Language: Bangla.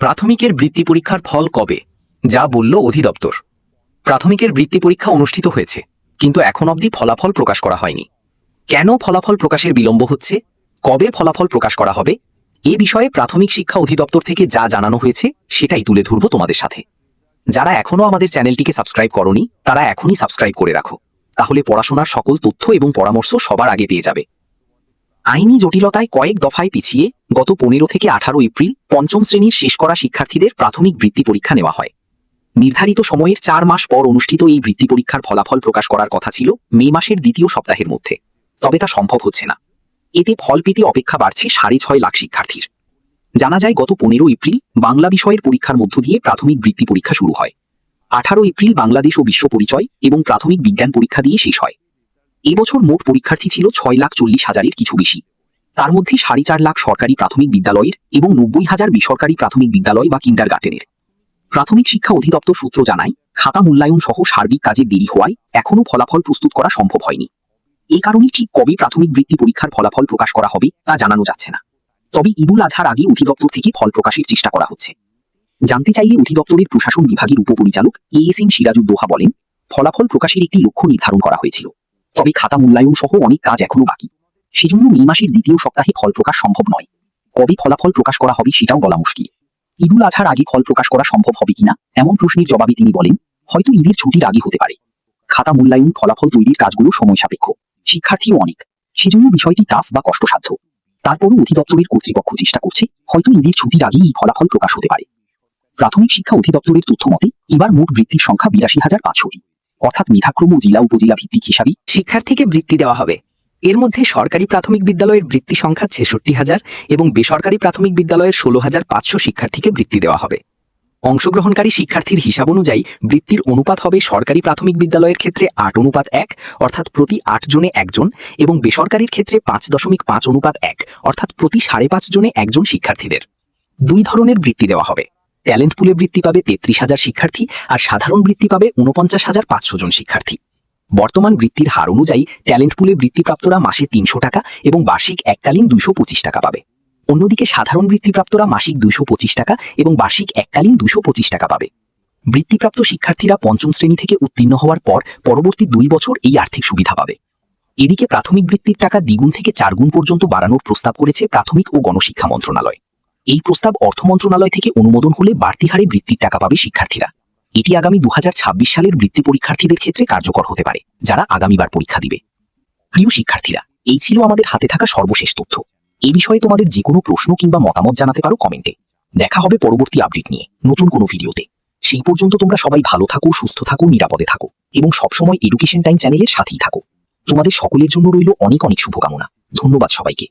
প্রাথমিকের বৃত্তি পরীক্ষার ফল কবে, যা বলল অধিদপ্তর। প্রাথমিকের বৃত্তি পরীক্ষা অনুষ্ঠিত হয়েছে, কিন্তু এখন অবধি ফলাফল প্রকাশ করা হয়নি। কেন ফলাফল প্রকাশের বিলম্ব হচ্ছে, কবে ফলাফল প্রকাশ করা হবে, এ বিষয়ে প্রাথমিক শিক্ষা অধিদপ্তর থেকে যা জানানো হয়েছে সেটাই তুলে ধরব তোমাদের সাথে। যারা এখনও আমাদের চ্যানেলটিকে সাবস্ক্রাইব করনি তারা এখনই সাবস্ক্রাইব করে রাখো, তাহলে পড়াশোনার সকল তথ্য এবং পরামর্শ সবার আগে পেয়ে যাবে। আইনি জটিলতায় কয়েক দফায় পিছিয়ে গত 15 থেকে 18 এপ্রিল পঞ্চম শ্রেণীর শেষ করা শিক্ষার্থীদের প্রাথমিক বৃত্তি পরীক্ষা নেওয়া হয়। নির্ধারিত সময়ের 4 মাস পর অনুষ্ঠিত এই বৃত্তি পরীক্ষার ফলাফল প্রকাশ করার কথা ছিল মে মাসের দ্বিতীয় সপ্তাহের মধ্যে, তবে তা সম্ভব হচ্ছে না। এতে ফল পেতে অপেক্ষা বাড়ছে 6.5 লাখ শিক্ষার্থীর। জানা যায় গত 15 এপ্রিল বাংলা বিষয়ের পরীক্ষার মধ্য দিয়ে প্রাথমিক বৃত্তি পরীক্ষা শুরু হয়। 18 এপ্রিল বাংলাদেশ ও বিশ্ব পরিচয় এবং প্রাথমিক বিজ্ঞান পরীক্ষা দিয়ে শেষ হয়। এবছর মোট পরীক্ষার্থী ছিল 6,40,000-এর কিছু বেশি। তার মধ্যে 4.5 লাখ সরকারি প্রাথমিক বিদ্যালয়ের এবং 90,000 বেসরকারি প্রাথমিক বিদ্যালয় বা কিন্ডারগার্টেনের। প্রাথমিক শিক্ষা অধিদপ্তর সূত্র জানায়, খাতা মূল্যায়ন সহ সার্বিক কাজে দেরি হওয়ায় এখনও ফলাফল প্রস্তুত করা সম্ভব হয়নি। এই কারণে ঠিক কবে প্রাথমিক বৃত্তি পরীক্ষার ফলাফল প্রকাশ করা হবে তা জানানো যাচ্ছে না। তবে ঈদুল আজহার আগে অধিদপ্তর থেকে ফল প্রকাশের চেষ্টা করা হচ্ছে। জানতে চাইলে অধিদপ্তরের প্রশাসন বিভাগের উপপরিচালক এএসএম সিরাজউদ্দৌহা বলেন, ফলাফল প্রকাশের একটি লক্ষ্য নির্ধারণ করা হয়েছিল, তবে খাতা মূল্যায়ন সহ অনেক কাজ এখনও বাকি। সেজন্য মে মাসের দ্বিতীয় সপ্তাহে ফল প্রকাশ সম্ভব নয়। কবে ফলাফল প্রকাশ করা হবে সেটাও বলা মুশকিল। ঈদুল আজহার আগে ফল প্রকাশ করা সম্ভব হবে কিনা এমন প্রশ্নের জবাবে তিনি বলেন, হয়তো ঈদের ছুটির আগে হতে পারে। খাতা মূল্যায়ন ফলাফল তৈরির কাজগুলো সময় সাপেক্ষ, শিক্ষার্থীও অনেক, সেজন্য বিষয়টি টাফ বা কষ্টসাধ্য। তারপরও অধিদপ্তরের কর্তৃপক্ষ চেষ্টা করছে, হয়তো ঈদের ছুটির আগেই এই ফলাফল প্রকাশ হতে পারে। প্রাথমিক শিক্ষা অধিদপ্তরের তথ্য মতে এবার মোট বৃত্তির সংখ্যা 82,500টি, অর্থাৎ মেধাক্রম ও জেলা উপজেলা ভিত্তিক হিসাবে শিক্ষার্থীকে বৃত্তি দেওয়া হবে। এর মধ্যে সরকারি প্রাথমিক বিদ্যালয়ের বৃত্তি সংখ্যা 66,000 এবং বেসরকারি প্রাথমিক বিদ্যালয়ের 16,500 শিক্ষার্থীকে বৃত্তি দেওয়া হবে। অংশগ্রহণকারী শিক্ষার্থীর হিসাব অনুযায়ী বৃত্তির অনুপাত হবে সরকারি প্রাথমিক বিদ্যালয়ের ক্ষেত্রে 8:1, অর্থাৎ প্রতি 8 জনে একজন, এবং বেসরকারির ক্ষেত্রে 5.5:1, অর্থাৎ প্রতি 5.5 জনে একজন শিক্ষার্থীদের। 2 ধরনের বৃত্তি দেওয়া হবে। ট্যালেন্ট পুলে বৃত্তি পাবে 33,000 শিক্ষার্থী আর সাধারণ বৃত্তি পাবে 49,500 জন শিক্ষার্থী। বর্তমান বৃত্তির হার অনুযায়ী ট্যালেন্ট পুলে বৃত্তিপ্রাপ্তরা মাসে 300 টাকা এবং বার্ষিক এককালীন 225 টাকা পাবে। অন্যদিকে সাধারণ বৃত্তিপ্রাপ্তরা মাসিক 225 টাকা এবং বার্ষিক এককালীন 225 টাকা পাবে। বৃত্তিপ্রাপ্ত শিক্ষার্থীরা পঞ্চম শ্রেণী থেকে উত্তীর্ণ হওয়ার পর পরবর্তী 2 বছর এই আর্থিক সুবিধা পাবে। এদিকে প্রাথমিক বৃত্তির টাকা 2 গুণ থেকে 4 গুণ পর্যন্ত বাড়ানোর প্রস্তাব করেছে প্রাথমিক ও গণশিক্ষা মন্ত্রণালয়। এই প্রস্তাব অর্থ মন্ত্রণালয় থেকে অনুমোদন হলে বাড়তি হারে বৃত্তির টাকা পাবে শিক্ষার্থীরা। এটি আগামী 2026 সালের বৃত্তি পরীক্ষার্থীদের ক্ষেত্রে কার্যকর হতে পারে, যারা আগামীবার পরীক্ষা দিবে। প্রিয় শিক্ষার্থীরা, এই ছিল আমাদের হাতে থাকা সর্বশেষ তথ্য। এই বিষয়ে তোমাদের যে কোনো প্রশ্ন কিংবা মতামত জানাতে পারো কমেন্টে। দেখা হবে পরবর্তী আপডেট নিয়ে নতুন কোনো ভিডিওতে। সেই পর্যন্ত তোমরা সবাই ভালো থাকো, সুস্থ থাকো, নিরাপদে থাকো এবং সবসময় এডুকেশন টাইম চ্যানেলের সাথেই থাকো। তোমাদের সকলের জন্য রইল অনেক অনেক শুভকামনা। ধন্যবাদ সবাইকে।